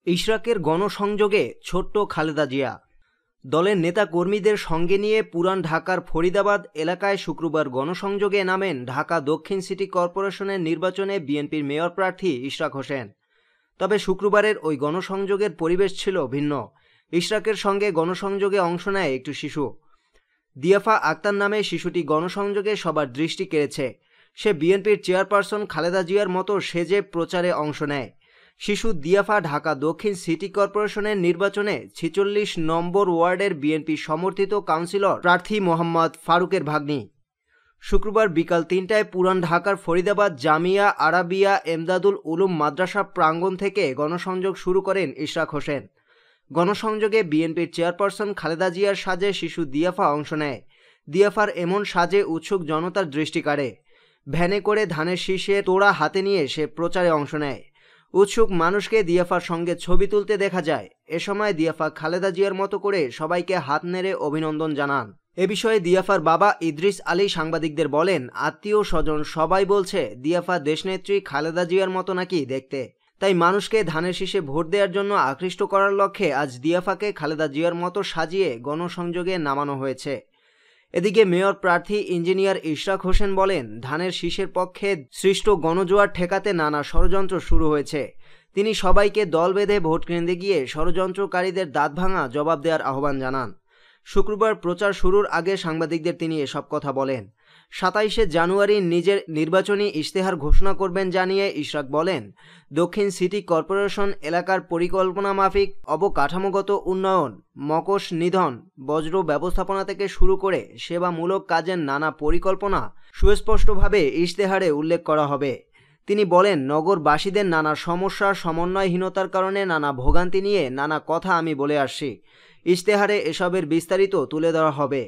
ইশরাকের গণসংযোগে ছোট্ট খালেদা জিয়া। দলের নেতা কর্মীদের সঙ্গে নিয়ে পুরান ঢাকার ফরিদাবাদ এলাকায় শুক্রবার গণসংযোগে নামেন ঢাকা দক্ষিণ সিটি কর্পোরেশনের নির্বাচনে বিএনপির মেয়র প্রার্থী ইশরাক হোসেন। তবে শুক্রবারের ওই গণসংযোগের পরিবেশ ছিল ভিন্ন। ইশরাকের সঙ্গে গণসংযোগে অংশ নেয় একটি শিশু। দিয়াফা আক্তার নামে শিশুটি গণসংযোগে সবার দৃষ্টি কেড়েছে। সে বিএনপির চেয়ারপারসন খালেদা জিয়ার মতো সেজে প্রচারে অংশ নেয়। শিশু দিয়াফা ঢাকা দক্ষিণ সিটি কর্পোরেশনের নির্বাচনে ৪৬ নম্বর ওয়ার্ডের বিএনপি সমর্থিত কাউন্সিলর প্রার্থী মোহাম্মদ ফারুকের ভাগ্নি। শুক্রবার বিকাল ৩টায় পুরান ঢাকার ফরিদাবাদ জামিয়া আরাবিয়া এমদাদুল উলুম মাদ্রাসা প্রাঙ্গণ থেকে গণসংযোগ শুরু করেন ইশরাক হোসেন। গণসংযোগে বিএনপির চেয়ারপারসন খালেদা জিয়ার সাজে শিশু দিয়াফা অংশ নেয়। দিয়াফার এমন সাজে উৎসুক জনতার দৃষ্টি কাড়ে। ভ্যানে করে ধানের শীষে তোড়া হাতে নিয়ে সে প্রচারে অংশ নেয়। উৎসুক মানুষকে দিয়াফার সঙ্গে ছবি তুলতে দেখা যায়। এ সময় দিয়াফা খালেদা জিয়ার মতো করে সবাইকে হাত নেড়ে অভিনন্দন জানান। এ বিষয়ে দিয়াফার বাবা ইদ্রিস আলী সাংবাদিকদের বলেন, আত্মীয় স্বজন সবাই বলছে দিয়াফা দেশনেত্রী খালেদা জিয়ার মতো নাকি দেখতে। তাই মানুষকে ধানের শীষে ভোট দেওয়ার জন্য আকৃষ্ট করার লক্ষ্যে আজ দিয়াফাকে খালেদা জিয়ার মতো সাজিয়ে গণসংযোগে নামানো হয়েছে। এদিকে মেয়র প্রার্থী ইঞ্জিনিয়ার ইশরাক হোসেন বলেন, ধানের শীষের পক্ষে সৃষ্ট গণজোয়ার ঠেকাতে নানা ষড়যন্ত্র শুরু হয়েছে। তিনি সবাইকে দল বেঁধে ভোট কেন্দ্রে গিয়ে ষড়যন্ত্রকারীদের দাঁত ভাঙা জবাব দেওয়ার আহ্বান জানান। শুক্রবার প্রচার শুরুর আগে সাংবাদিকদের তিনি এসব কথা বলেন। ২৭শে জানুয়ারি নিজের নির্বাচনী ইশতেহার ঘোষণা করবেন জানিয়ে ইশরাক বলেন, দক্ষিণ সিটি কর্পোরেশন এলাকার পরিকল্পনা মাফিক অবকাঠামোগত উন্নয়ন, মকস নিধন, বজ্র ব্যবস্থাপনা থেকে শুরু করে সেবামূলক কাজের নানা পরিকল্পনা সুস্পষ্টভাবে ইশতেহারে উল্লেখ করা হবে। তিনি বলেন, নগরবাসীদের নানা সমস্যা সমন্বয়হীনতার কারণে নানা ভোগান্তি নিয়ে নানা কথা আমি বলে আসছি। ইশতেহারে এসবের বিস্তারিত তুলে ধরা হবে।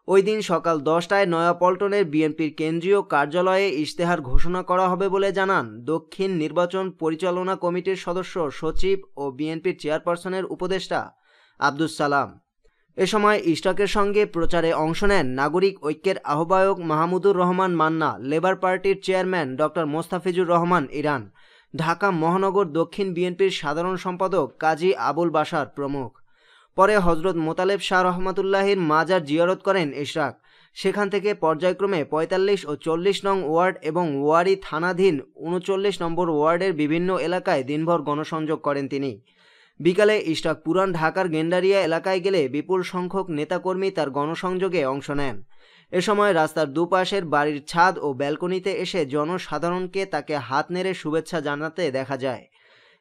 ওই দিন সকাল 10টায় নয়াপল্টনের বিএনপির কেন্দ্রীয় কার্যালয়ে ইশতেহার ঘোষণা করা হবে বলে জানান দক্ষিণ নির্বাচন পরিচালনা কমিটির সদস্য সচিব ও বিএনপির চেয়ারপারসনের উপদেষ্টা আব্দুস সালাম। এ সময় ইশরাকের সঙ্গে প্রচারে অংশ নেন নাগরিক ঐক্যের আহ্বায়ক মাহমুদুর রহমান মান্না, লেবার পার্টির চেয়ারম্যান ডক্টর মোস্তাফিজুর রহমান ইরান, ঢাকা মহানগর দক্ষিণ বিএনপির সাধারণ সম্পাদক কাজী আবুল বাশার প্রমুখ। পরে হজরত মোতালেব শাহ রহমাতুল্লাহির মাজার জিয়ারত করেন ইশরাক। সেখান থেকে পর্যায়ক্রমে ৪৫ ও ৪০ নং ওয়ার্ড এবং ওয়ারী থানাধীন ৩৯ নম্বর ওয়ার্ডের বিভিন্ন এলাকায় দিনভর গণসংযোগ করেন তিনি। বিকালে ইশরাক পুরান ঢাকার গেন্ডারিয়া এলাকায় গেলে বিপুল সংখ্যক নেতাকর্মী তার গণসংযোগে অংশ নেন। এ সময় রাস্তার দুপাশের বাড়ির ছাদ ও ব্যালকনিতে এসে জনসাধারণকে তাকে হাত নেড়ে শুভেচ্ছা জানাতে দেখা যায়।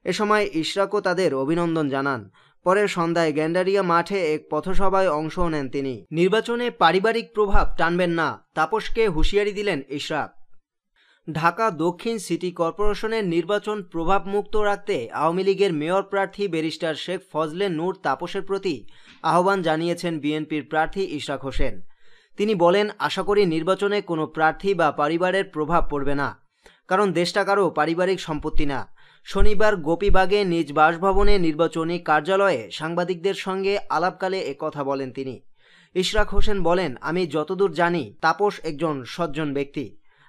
এ সময় ইশরাকও তাদের অভিনন্দন জানান। পরে সন্ধ্যায় গেন্ডারিয়া মাঠে এক পথসভায় অংশ নেন তিনি। নির্বাচনে পারিবারিক প্রভাব টানবেন না, তাপসকে হুঁশিয়ারি দিলেন ইশরাক। ঢাকা দক্ষিণ সিটি কর্পোরেশনের নির্বাচন প্রভাবমুক্ত রাখতে আওয়ামী লীগের মেয়র প্রার্থী ব্যারিস্টার শেখ ফজলে নূর তাপসের প্রতি আহ্বান জানিয়েছেন বিএনপির প্রার্থী ইশরাক হোসেন। তিনি বলেন, আশা করি নির্বাচনে কোনো প্রার্থী বা পরিবারের প্রভাব পড়বে না, কারণ দেশটা কারো পারিবারিক সম্পত্তি না। শনিবার গোপীবাগে নিজ বাসভবনে নির্বাচনী কার্যালয়ে সাংবাদিকদের সঙ্গে আলাপকালে একথা বলেন তিনি। ইশরাক হোসেন বলেন, আমি যতদূর জানি তাপস একজন সজ্জন ব্যক্তি।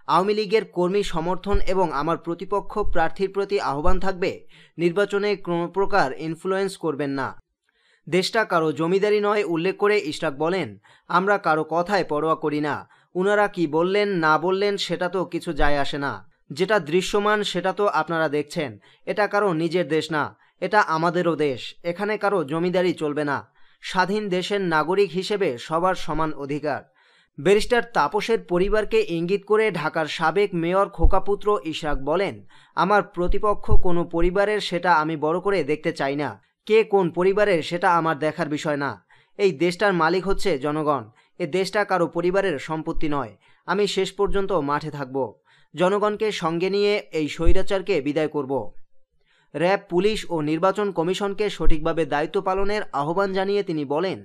আওয়ামী লীগের কর্মী সমর্থন এবং আমার প্রতিপক্ষ প্রার্থীর প্রতি আহ্বান থাকবে, নির্বাচনে কোনো প্রকার ইনফ্লুয়েন্স করবেন না। দেশটা কারো জমিদারি নয় উল্লেখ করে ইশরাক বলেন, আমরা কারো কথায় পরোয়া করি না। উনারা কি বললেন না বললেন সেটা তো কিছু যায় আসে না। যেটা দৃশ্যমান সেটা তো আপনারা দেখছেন। এটা কারো নিজের দেশ না, এটা আমাদেরও দেশ। এখানে কারো জমিদারি চলবে না। স্বাধীন দেশের নাগরিক হিসেবে সবার সমান অধিকার। ব্যারিস্টার তাপসের পরিবারকে ইঙ্গিত করে ঢাকার সাবেক মেয়র খোকাপুত্র ইশরাক বলেন, আমার প্রতিপক্ষ কোনো পরিবারের সেটা আমি বড় করে দেখতে চাই না। কে কোন পরিবারের সেটা আমার দেখার বিষয় না। এই দেশটার মালিক হচ্ছে জনগণ। এ দেশটা কারো পরিবারের সম্পত্তি নয়। আমি শেষ পর্যন্ত মাঠে থাকব। জনগণকে সঙ্গে নিয়ে এই স্বৈরাচারকে বিদায় করব। র্যাব, পুলিশ ও নির্বাচন কমিশনকে সঠিকভাবে দায়িত্ব পালনের আহ্বান জানিয়ে তিনি বলেন,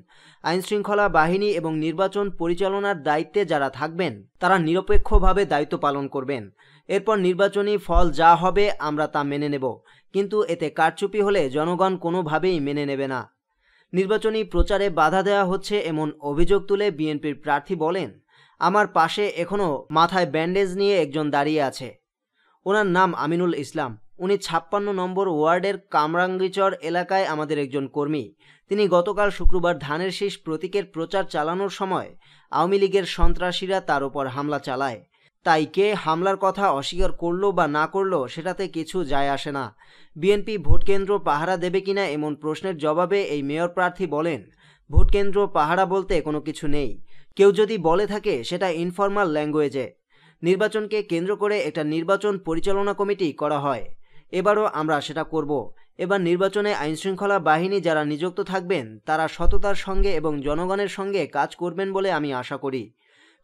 আইনশৃঙ্খলা বাহিনী এবং নির্বাচন পরিচালনার দায়িত্বে যারা থাকবেন তারা নিরপেক্ষভাবে দায়িত্ব পালন করবেন। এরপর নির্বাচনী ফল যা হবে আমরা তা মেনে নেব, কিন্তু এতে কারচুপি হলে জনগণ কোনোভাবেই মেনে নেবে না। নির্বাচনী প্রচারে বাধা দেওয়া হচ্ছে এমন অভিযোগ তুলে বিএনপির প্রার্থী বলেন, আমার পাশে এখনও মাথায় ব্যান্ডেজ নিয়ে একজন দাঁড়িয়ে আছে। ওনার নাম আমিনুল ইসলাম। উনি 56 নম্বর ওয়ার্ডের কামরাঙ্গীচর এলাকায় আমাদের একজন কর্মী। তিনি গতকাল শুক্রবার ধানের শীষ প্রতীকের প্রচার চালানোর সময় আওয়ামী লীগের সন্ত্রাসীরা তার উপর হামলা চালায়। তাই কে হামলার কথা অস্বীকার করলো বা না করলো সেটাতে কিছু যায় আসে না। বিএনপি ভোটকেন্দ্র পাহারা দেবে কিনা এমন প্রশ্নের জবাবে এই মেয়র প্রার্থী বলেন, ভোটকেন্দ্র পাহারা বলতে কোনো কিছু নেই। কেউ যদি বলে থাকে সেটা ইনফর্মাল ল্যাঙ্গুয়েজে। নির্বাচনকে কেন্দ্র করে একটা নির্বাচন পরিচালনা কমিটি করা হয়। এবারও আমরা সেটা করব। এবার নির্বাচনে আইনশৃঙ্খলা বাহিনী যারা নিযুক্ত থাকবেন তারা সততার সঙ্গে এবং জনগণের সঙ্গে কাজ করবেন বলে আমি আশা করি,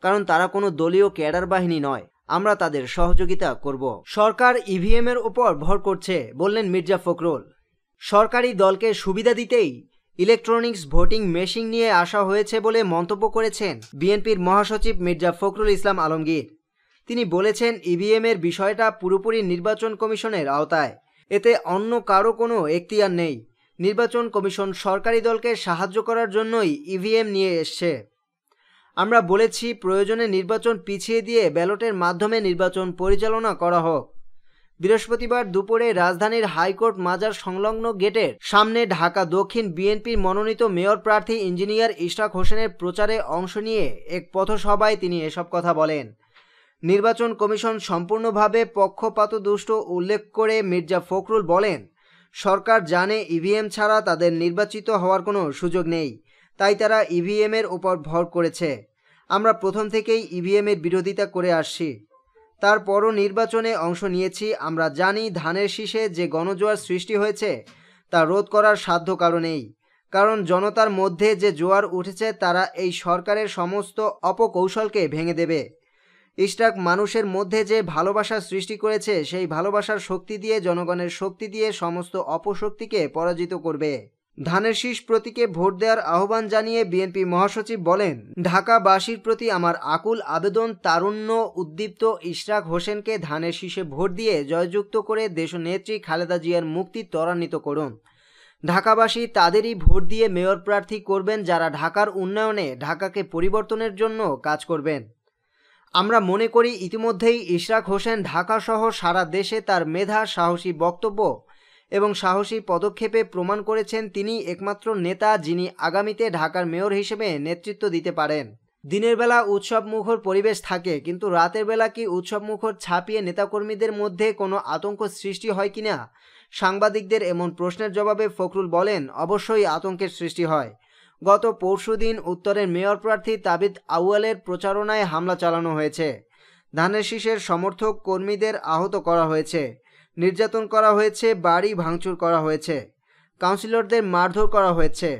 কারণ তারা কোনো দলীয় ক্যাডার বাহিনী নয়। আমরা তাদের সহযোগিতা করব। সরকার ইভিএম এর উপর ভর করছে, বললেন মির্জা ফখরুল। সরকারি দলকে সুবিধা দিতেই ইলেকট্রনিক্স ভোটিং মেশিন নিয়ে আসা হয়েছে বলে মন্তব্য করেছেন বিএনপির মহাসচিব মির্জা ফখরুল ইসলাম আলমগীর। তিনি বলেছেন, ইভিএম এর বিষয়টা পুরোপুরি নির্বাচন কমিশনের আওতায়। এতে অন্য কারো কোনো এখতিয়ার নেই। নির্বাচন কমিশন সরকারি দলকে সাহায্য করার জন্যই ইভিএম নিয়ে এসছে। আমরা বলেছি প্রয়োজনে নির্বাচন পিছিয়ে দিয়ে ব্যালটের মাধ্যমে নির্বাচন পরিচালনা করা হোক। বৃহস্পতিবার দুপুরে রাজধানীর হাইকোর্ট মাজার সংলগ্ন গেটের সামনে ঢাকা দক্ষিণ বিএনপির মনোনীত মেয়র প্রার্থী ইঞ্জিনিয়ার ইশরাক হোসেনের প্রচারে অংশ নিয়ে এক পথসভায় তিনি এসব কথা বলেন। নির্বাচন কমিশন সম্পূর্ণভাবে পক্ষপাতদুষ্ট উল্লেখ করে মির্জা ফখরুল বলেন, সরকার জানে ইভিএম ছাড়া তাদের নির্বাচিত হওয়ার কোনো সুযোগ নেই, তাই তারা ইভিএম এর উপর ভর করেছে। আমরা প্রথম থেকেই ইভিএম এর বিরোধিতা করে আসছি, তারপরও নির্বাচনে অংশ নিয়েছি। আমরা জানি ধানের শীষে যে গণজোয়ার সৃষ্টি হয়েছে তা রোধ করার সাধ্য কারো নেই, কারণ জনতার মধ্যে যে জোয়ার উঠেছে তারা এই সরকারের সমস্ত অপকৌশলকে ভেঙে দেবে। ইশরাক মানুষের মধ্যে যে ভালোবাসা সৃষ্টি করেছে সেই ভালোবাসার শক্তি দিয়ে, জনগণের শক্তি দিয়ে সমস্ত অপশক্তিকে পরাজিত করবে। ধানের শীষ প্রতীকে ভোট দেওয়ার আহ্বান জানিয়ে বিএনপি মহাসচিব বলেন, ঢাকাবাসীর প্রতি আমার আকুল আবেদন, তারুণ্য উদ্দীপ্ত ইশরাক হোসেনকে ধানের শীষে ভোট দিয়ে জয়যুক্ত করে দেশনেত্রী খালেদা জিয়ার মুক্তি ত্বরান্বিত করুন। ঢাকাবাসী তাদেরই ভোট দিয়ে মেয়র প্রার্থী করবেন যারা ঢাকার উন্নয়নে, ঢাকাকে পরিবর্তনের জন্য কাজ করবেন। আমরা মনে করি ইতিমধ্যেই ইশরাক হোসেন ঢাকাসহ সারা দেশে তার মেধা, সাহসী বক্তব্য এবং সাহসী পদক্ষেপে প্রমাণ করেছেন তিনি একমাত্র নেতা যিনি আগামীতে ঢাকার মেয়র হিসেবে নেতৃত্ব দিতে পারেন। দিনের বেলা উৎসব মুখর পরিবেশ থাকে, কিন্তু রাতের বেলা কি উৎসব মুখর ছাপিয়ে নেতাকর্মীদের মধ্যে কোনো আতঙ্ক সৃষ্টি হয় কিনা? সাংবাদিকদের এমন প্রশ্নের জবাবে ফখরুল বলেন, অবশ্যই আতঙ্কের সৃষ্টি হয়। গত পরশুদিন উত্তরের মেয়র প্রার্থী তাবিদ আউয়ালের প্রচারণায় হামলা চালানো হয়েছে। ধানের শীষের সমর্থক কর্মীদের আহত করা হয়েছে, নির্যাতন করা হয়েছে, বাড়ি ভাঙচুর করা হয়েছে, কাউন্সিলরদের মারধর করা হয়েছে।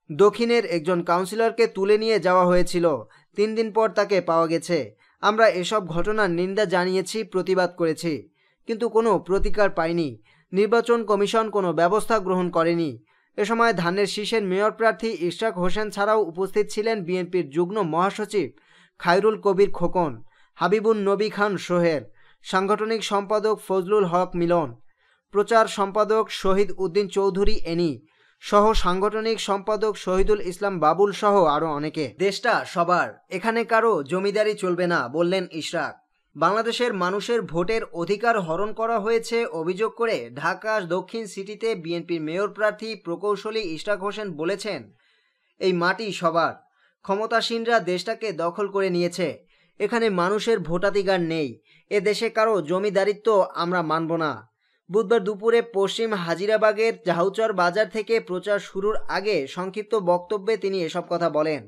দক্ষিণের একজন কাউন্সিলরকে তুলে নিয়ে যাওয়া হয়েছিল, 3 দিন পর তাকে পাওয়া গেছে। আমরা এসব ঘটনার নিন্দা জানিয়েছি, প্রতিবাদ করেছি, কিন্তু কোনো প্রতিকার পাইনি। নির্বাচন কমিশন কোনো ব্যবস্থা গ্রহণ করেনি। এ সময় ধানের শীষের মেয়র প্রার্থী ইশরাক হোসেন ছাড়াও উপস্থিত ছিলেন বিএনপির যুগ্ম মহাসচিব খায়রুল কবির খোকন, হাবিবুন নবী খান সোহেল, সাংগঠনিক সম্পাদক ফজলুল হক মিলন, প্রচার সম্পাদক শহীদ উদ্দিন চৌধুরী এনি সহ সাংগঠনিক সম্পাদক শহীদুল ইসলাম বাবুল সহ আরও অনেকে। দেশটা সবার, এখানে কারো জমিদারি চলবে না, বললেন ইশরাক। বাংলাদেশের মানুষের ভোটের অধিকার হরণ করা হয়েছে অভিযোগ করে ঢাকা দক্ষিণ সিটিতে বিএনপির মেয়র প্রার্থী প্রকৌশলী ইশরাক হোসেন বলেছেন, এই মাটি সবার, ক্ষমতাসীনরা দেশটাকে দখল করে নিয়েছে, এখানে মানুষের ভোটাধিকার নেই, এ দেশে কারো জমিদারিত্ব আমরা মানব না। বুধবার দুপুরে পশ্চিম হাজিরাবাগের জাহুচর বাজার থেকে প্রচার শুরুর আগে সংক্ষিপ্ত বক্তব্যে তিনি এসব কথা বলেন।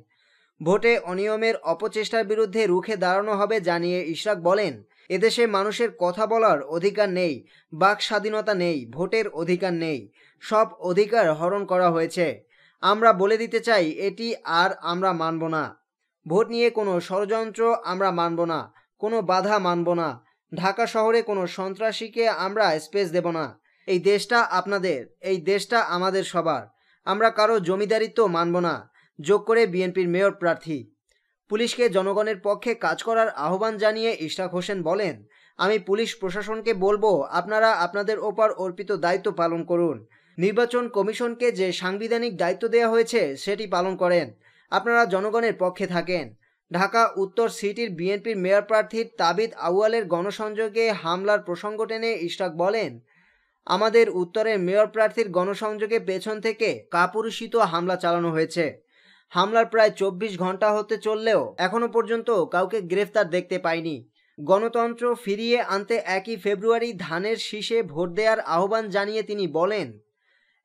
ভোটে অনিয়মের অপচেষ্টার বিরুদ্ধে রুখে দাঁড়ানো হবে জানিয়ে ইশরাক বলেন, এদেশে মানুষের কথা বলার অধিকার নেই, বাক স্বাধীনতা নেই, ভোটের অধিকার নেই, সব অধিকার হরণ করা হয়েছে। আমরা বলে দিতে চাই এটি আর আমরা মানব না। ভোট নিয়ে কোনো ষড়যন্ত্র আমরা মানব না, কোনো বাধা মানব না। ঢাকা শহরে কোনো সন্ত্রাসীকে আমরা স্পেস দেব না। এই দেশটা আপনাদের, এই দেশটা আমাদের সবার, আমরা কারো জমিদারিত্ব মানব না, যোগ করে বিএনপির মেয়র প্রার্থী। পুলিশকে জনগণের পক্ষে কাজ করার আহ্বান জানিয়ে ইশরাক হোসেন বলেন, আমি পুলিশ প্রশাসনকে বলবো, আপনারা আপনাদের ওপর অর্পিত দায়িত্ব পালন করুন। নির্বাচন কমিশনকে যে সাংবিধানিক দায়িত্ব দেওয়া হয়েছে সেটি পালন করেন। আপনারা জনগণের পক্ষে থাকেন। ঢাকা উত্তর সিটির বিএনপির মেয়র প্রার্থীর তাবিদ আউয়ালের গণসংযোগে হামলার প্রসঙ্গ টেনে ইশরাক বলেন, আমাদের উত্তরের মেয়র প্রার্থীর গণসংযোগে পেছন থেকে কাপুরুষিত হামলা চালানো হয়েছে। হামলার প্রায় 24 ঘন্টা হতে চললেও এখনো পর্যন্ত কাউকে গ্রেফতার দেখতে পাইনি। গণতন্ত্র ফিরিয়ে আনতে 1 ফেব্রুয়ারি ধানের শীষে ভোট দেওয়ার আহ্বান জানিয়ে তিনি বলেন,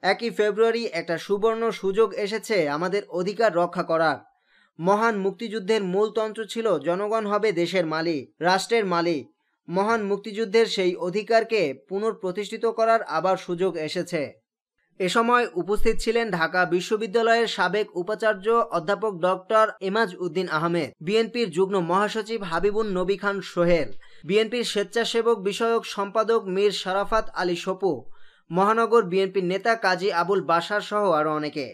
1 ফেব্রুয়ারি একটা সুবর্ণ সুযোগ এসেছে আমাদের অধিকার রক্ষা করার। মহান মুক্তিযুদ্ধের মূল তন্ত্র ছিল জনগণ হবে দেশের মালিক, রাষ্ট্রের মালিক। মহান মুক্তিযুদ্ধের সেই অধিকারকে পুনঃপ্রতিষ্ঠিত করার আবার সুযোগ এসেছে। এ সময় উপস্থিত ছিলেন ঢাকা বিশ্ববিদ্যালয়ের সাবেক উপাচার্য অধ্যাপক ডক্টর এমাজ উদ্দিন আহমেদ, বিএনপির যুগ্ম মহাসচিব হাবিবুন নবী খান সোহেল, বিএনপির স্বেচ্ছাসেবক বিষয়ক সম্পাদক মীর শরাফত আলী সপু, মহানগর বিএনপির নেতা কাজী আবুল বাশার সহ আরও অনেকে।